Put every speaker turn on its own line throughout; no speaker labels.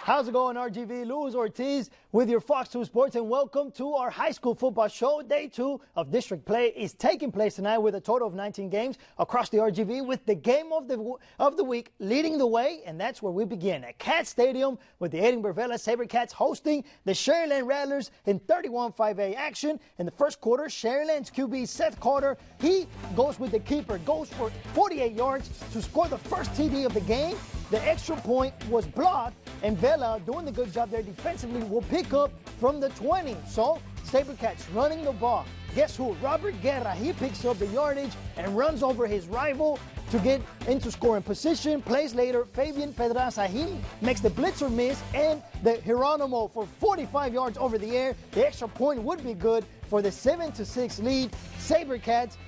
How's it going, RGV? Luis Ortiz with your Fox 2 Sports, and welcome to our high school football show. Day 2 of district play is taking place tonight with a total of 19 games across the RGV, with the game of the week leading the way, and that's where we begin at Cat Stadium with the Edinburgh Vela SaberCats hosting the Sharyland Rattlers in 31-5A action. In the first quarter, Sharyland's QB Seth Carter, he goes with the keeper, goes for 48 yards to score the first TD of the game. The extra point was blocked, and Vela, doing the good job there defensively, will pick up from the 20. So, SaberCats running the ball. Guess who? Robert Guerra. He picks up the yardage and runs over his rival to get into scoring position. Plays later, Fabian Pedraza, he makes the blitzer miss, and the Geronimo for 45 yards over the air. The extra point would be good for the 7-6 lead. SaberCats,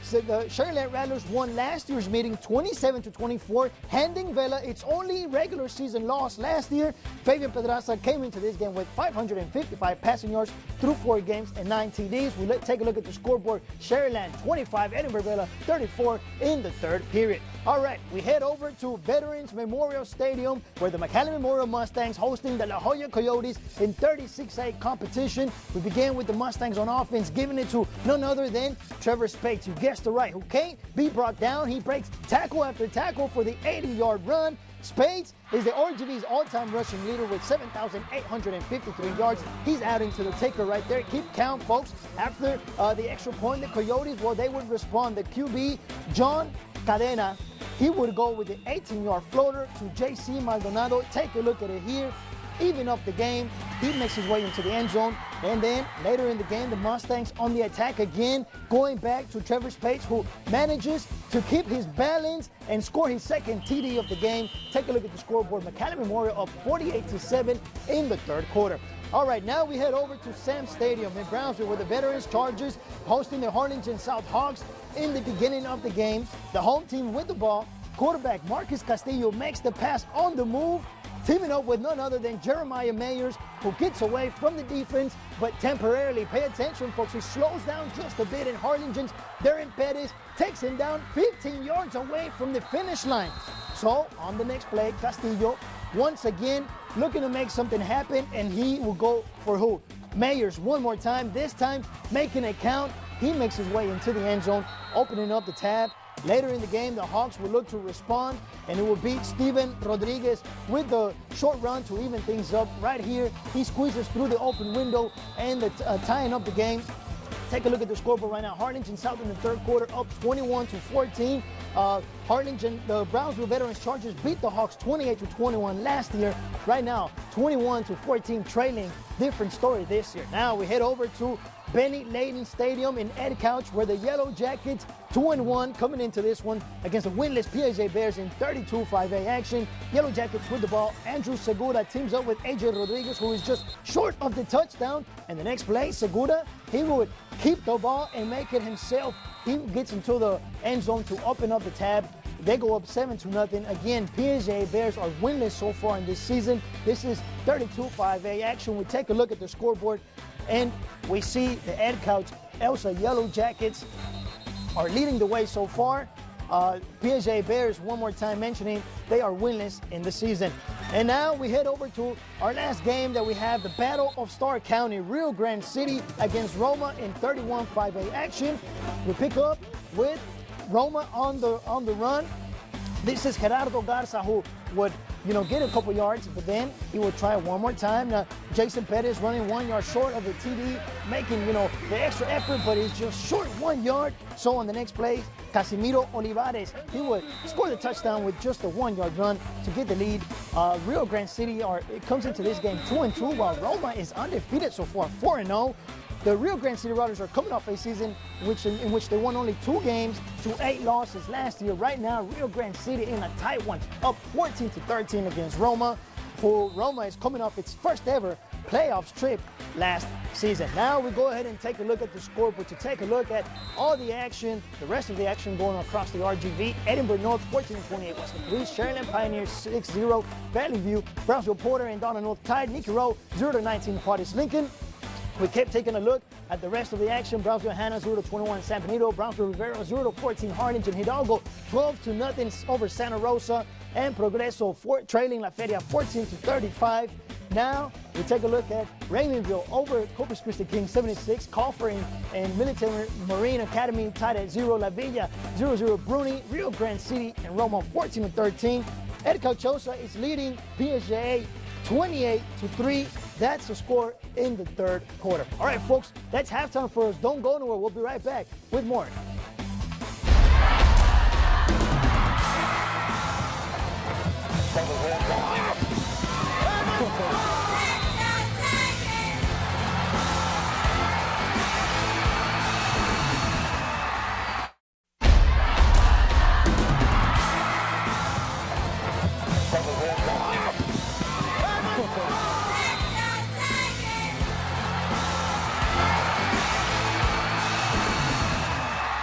so the Sharyland Rattlers won last year's meeting 27-24, handing Vela its only regular season loss last year. Fabian Pedraza came into this game with 555 passing yards through 4 games and 9 TDs. We take a look at the scoreboard. Sharyland 25, Edinburgh Vela 34 in the third period. All right, we head over to Veterans Memorial Stadium, where the McAllen Memorial Mustangs hosting the La Jolla Coyotes in 36A competition. We begin with the Mustangs on offense, giving it to none other than Trevor Spates. You guessed it right, who can't be brought down. He breaks tackle after tackle for the 80-yard run. Spates is the RGV's all-time rushing leader with 7,853 yards. He's adding to the ticker right there. Keep count, folks. After the extra point, the Coyotes, well, they would respond. The QB, John Cadena, he would go with the 18-yard floater to J.C. Maldonado. Take a look at it here. Even up the game, he makes his way into the end zone. And then later in the game, the Mustangs on the attack again, going back to Trevor Spates, who manages to keep his balance and score his second TD of the game. Take a look at the scoreboard. McAllen Memorial up 48-7 in the third quarter. All right, now we head over to Sam Stadium in Brownsville, where the Veterans Chargers hosting the Harlingen South Hawks. In the beginning of the game, the home team with the ball. Quarterback Marcus Castillo makes the pass on the move, teaming up with none other than Jeremiah Mayers, who gets away from the defense, but temporarily. Pay attention, folks. He slows down just a bit, and Harlingen's Darren Pettis takes him down 15 yards away from the finish line. So, on the next play, Castillo, once again, looking to make something happen, and he will go for who? Mayers one more time, this time making it count. He makes his way into the end zone, opening up the tab. Later in the game, the Hawks will look to respond, and it will beat Steven Rodriguez with the short run to even things up. Right here, he squeezes through the open window and tying up the game. Take a look at the scoreboard right now. Harlingen South in the third quarter up 21-14. Harlingen, the Brownsville Veterans Chargers beat the Hawks 28-21 last year. Right now, 21-14 trailing. Different story this year. Now we head over to Benny Layton Stadium in Ed Couch, where the Yellow Jackets 2-1 coming into this one against the winless PJ Bears in 32-5A action. Yellow Jackets with the ball. Andrew Segura teams up with AJ Rodriguez, who is just short of the touchdown. And the next play, Segura, he would keep the ball and make it himself. He gets into the end zone to open up the tab. They go up 7-0. Again, PJ Bears are winless so far in this season. This is 32-5A action. We take a look at the scoreboard, and we see the Ed Couch Elsa Yellow Jackets are leading the way so far. PJ Bears, one more time mentioning, they are winless in the season. And now we head over to our last game that we have, the Battle of Starr County, Rio Grande City against Roma in 31-5A action. We pick up with Roma on the run. This is Gerardo Garza, who would, get a couple yards, but then he would try it one more time. Now, Jason Pettis running 1 yard short of the TD, making, the extra effort, but he's just short 1 yard. So on the next play, Casimiro Olivares, he would score the touchdown with just a 1 yard run to get the lead. Rio Grande City it comes into this game 2-2, while Roma is undefeated so far, 4-0. The Rio Grande City Rotters are coming off a season in which they won only 2 games to 8 losses last year. Right now, Rio Grande City in a tight one, up 14-13 against Roma. Roma is coming off its first ever playoffs trip last season. Now we go ahead and take a look at the scoreboard to take a look at all the action, the rest of the action going across the RGV. Edinburgh North 14-28 Western Police, Sharyland Pioneers 6-0, Valley View, Brownsville Porter and Donna North tied, Nicky Rowe 0-19 Quadis Lincoln. We kept taking a look at the rest of the action. Brownsville Hanna 0-21 San Benito. Brownsville Rivero 0-14 Harlingen. Hidalgo 12-0 over Santa Rosa. and Progreso trailing La Feria 14-35. Now we take a look at Raymondville over Corpus Christi Kings 76. Colfer and Military Marine Academy tied at 0. La Villa 0-0. Bruni, Rio Grande City and Roma 14-13. Edgar Chosa is leading BSJA 28-3. That's the score in the third quarter. All right, folks, that's halftime for us. Don't go nowhere. We'll be right back with more.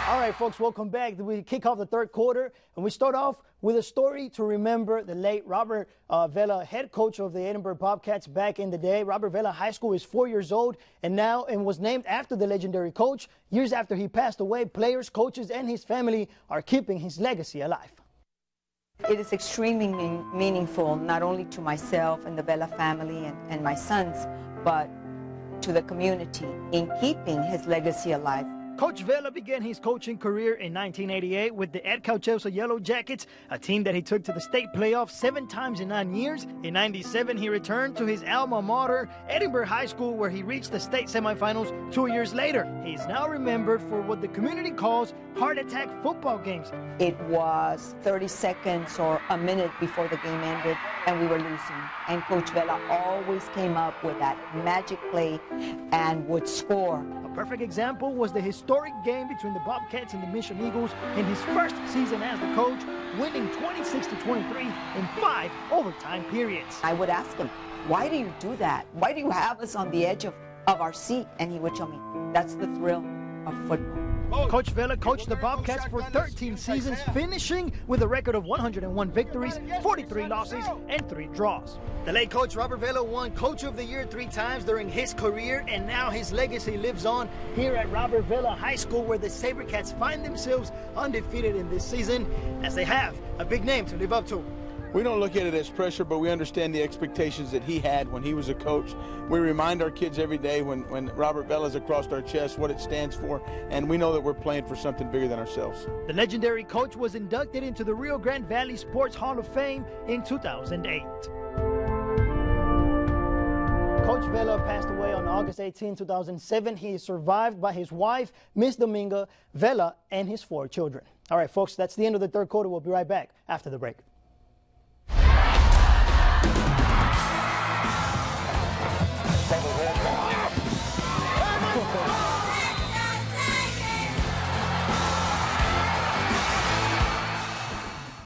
All right, folks, welcome back. We kick off the third quarter, and we start off with a story to remember the late Robert Vela, head coach of the Edinburgh Bobcats back in the day. Robert Vela High School is 4 years old and was named after the legendary coach. Years after he passed away, players, coaches, and his family are keeping his legacy alive.
It is extremely meaningful, not only to myself and the Vela family and my sons, but to the community in keeping his legacy alive.
Coach Vela began his coaching career in 1988 with the Edgar Chosa Yellow Jackets, a team that he took to the state playoffs 7 times in 9 years. In 97, he returned to his alma mater, Edinburgh High School, where he reached the state semifinals 2 years later. He is now remembered for what the community calls heart attack football games.
It was 30 seconds or a minute before the game ended, and we were losing. And Coach Vela always came up with that magic play and would score.
A perfect example was the historic game between the Bobcats and the Mission Eagles in his first season as the coach, winning 26-23 in 5 overtime periods.
I would ask him, why do you do that? Why do you have us on the edge of our seat? And he would tell me, that's the thrill of football.
Coach Vela coached the Bobcats for 13 seasons, finishing with a record of 101 victories, 43 losses, and 3 draws. The late coach Robert Vela won Coach of the Year 3 times during his career, and now his legacy lives on here at Robert Vela High School, where the SaberCats find themselves undefeated in this season, as they have a big name to live up to.
We don't look at it as pressure, but we understand the expectations that he had when he was a coach. We remind our kids every day when Robert Vela's across our chest what it stands for, and we know that we're playing for something bigger than ourselves.
The legendary coach was inducted into the Rio Grande Valley Sports Hall of Fame in 2008. Coach Vela passed away on August 18, 2007. He is survived by his wife, Miss Dominga Vela, and his 4 children. All right, folks, that's the end of the third quarter. We'll be right back after the break.